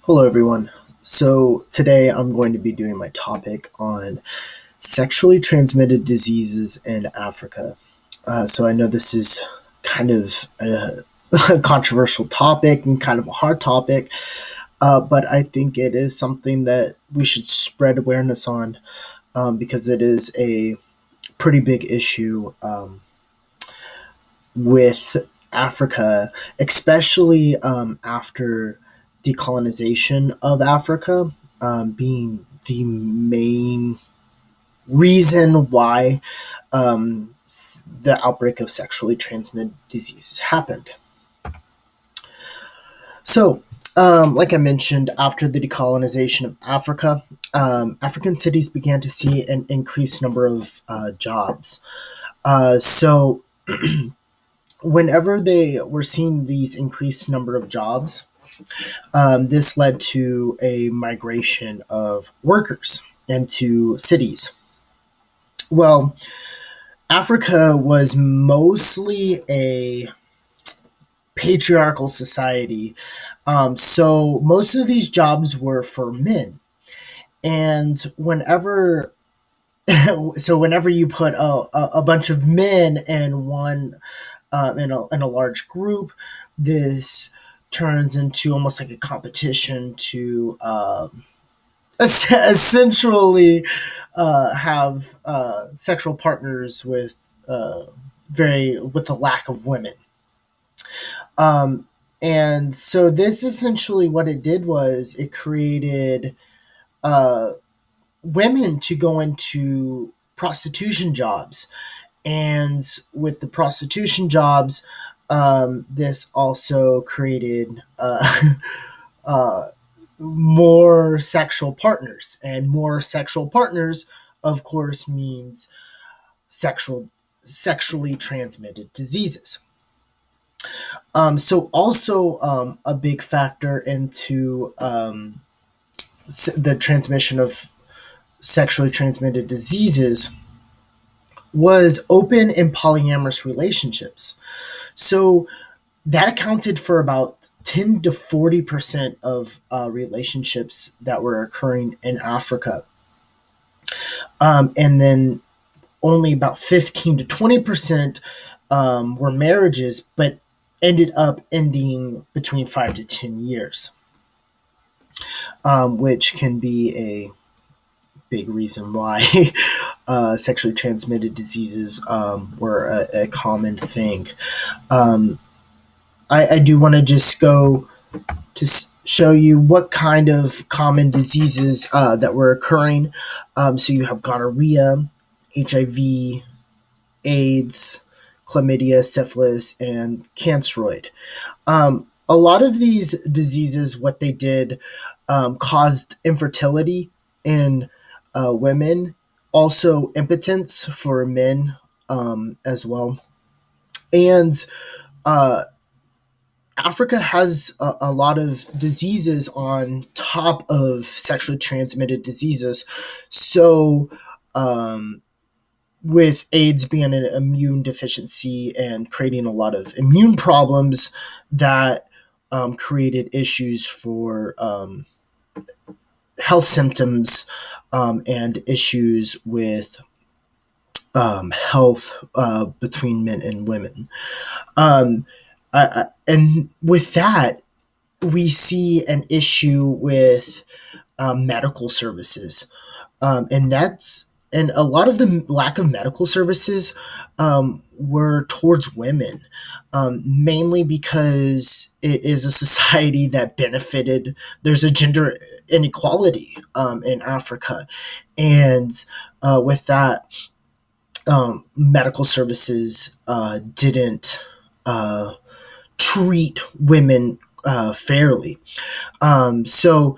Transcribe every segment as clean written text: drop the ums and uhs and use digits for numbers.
Hello, everyone. So, today I'm going to be doing my topic on sexually transmitted diseases in Africa. I know this is kind of a controversial topic and kind of a hard topic, but I think it is something that we should spread awareness on because it is a pretty big issue with Africa, especially after decolonization of Africa being the main reason why the outbreak of sexually transmitted diseases happened. So, like I mentioned, after the decolonization of Africa, African cities began to see an increased number of jobs. So, whenever they were seeing these increased number of jobs, this led to a migration of workers into cities. Well, Africa was mostly a patriarchal society, so most of these jobs were for men. And whenever you put a bunch of men in one in a large group, this turns into almost like a competition to essentially have sexual partners with very with a lack of women. Um, and so this essentially what it did was it created uh, women to go into prostitution jobs, and with the prostitution jobs, this also created uh, more sexual partners, and more sexual partners, of course, means sexually transmitted diseases. So also a big factor into the transmission of sexually transmitted diseases was open and polyamorous relationships. So that accounted for about 10 to 40% of relationships that were occurring in Africa. And then only about 15 to 20% were marriages, but ended up ending between 5 to 10 years, which can be a big reason why sexually transmitted diseases were a common thing. Um, I do want to just go to show you what kind of common diseases that were occurring. So you have gonorrhea, HIV, AIDS, chlamydia, syphilis, and canceroid. A lot of these diseases, what they did, caused infertility in women, also impotence for men as well. And uh, Africa has a lot of diseases on top of sexually transmitted diseases. So, um, with AIDS being an immune deficiency and creating a lot of immune problems that created issues for health symptoms and issues with health between men and women. Um, and with that, we see an issue with medical services, and a lot of the lack of medical services were towards women, mainly because it is a society that benefited. There's a gender inequality in Africa, and with that, medical services didn't uh, treat women fairly. So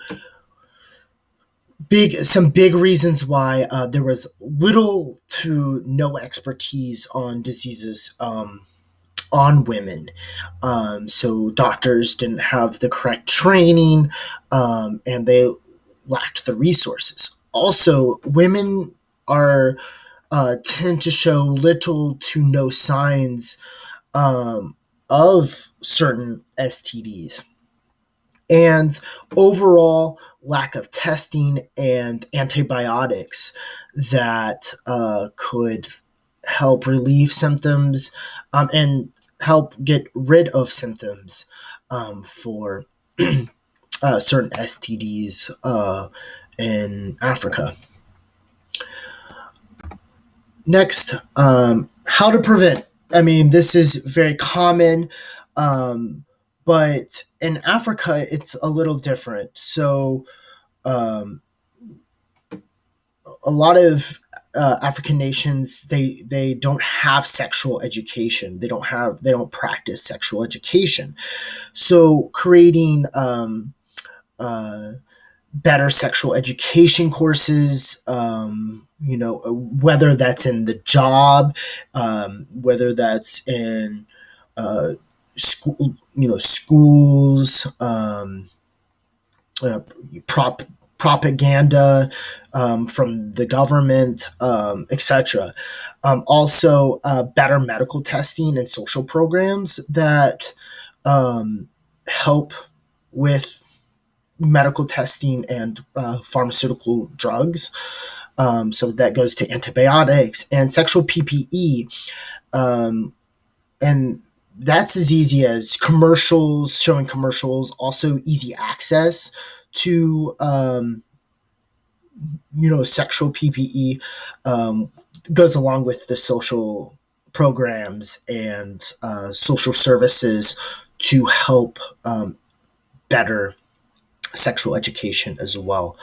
some big reasons why there was little to no expertise on diseases on women. So doctors didn't have the correct training, and they lacked the resources. Also, women are tend to show little to no signs um, of certain STDs. and overall lack of testing and antibiotics that could help relieve symptoms and help get rid of symptoms for certain STDs in Africa. Next, how to prevent. I mean, this is very common, um, but in Africa, it's a little different. So, um, a lot of African nations they don't have sexual education. They don't practice sexual education. So, creating uh, better sexual education courses, whether that's in the job, whether that's in school, schools, uh, prop propaganda from the government, etc. Also, better medical testing and social programs that help with medical testing and pharmaceutical drugs. So that goes to antibiotics and sexual PPE. Um, and that's as easy as commercials, showing commercials, also easy access to, sexual PPE, um, goes along with the social programs and social services to help better sexual education as well.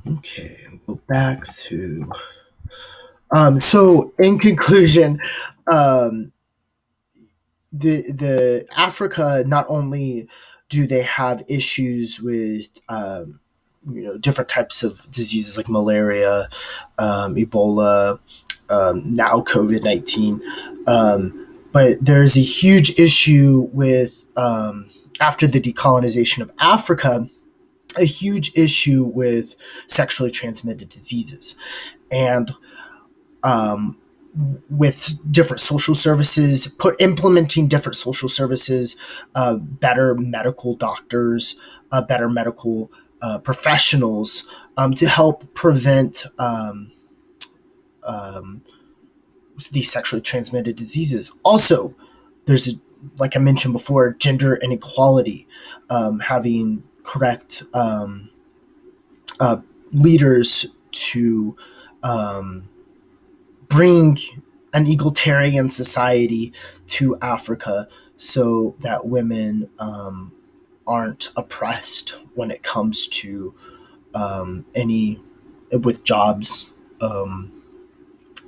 Okay, go back to. So, in conclusion, um, the Africa, not only do they have issues with different types of diseases like malaria, Ebola, now COVID-19, but there's a huge issue with after the decolonization of Africa, a huge issue with sexually transmitted diseases. And um, with different social services, implementing different social services, better medical doctors, better medical professionals to help prevent um, these sexually transmitted diseases. Also, there's like I mentioned before, gender inequality, having correct uh, leaders to um, bring an egalitarian society to Africa so that women aren't oppressed when it comes to any with jobs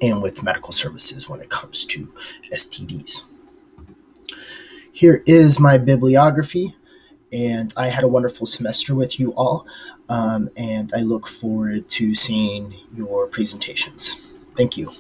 and with medical services when it comes to STDs. Here is my bibliography, and I had a wonderful semester with you all, and I look forward to seeing your presentations. Thank you.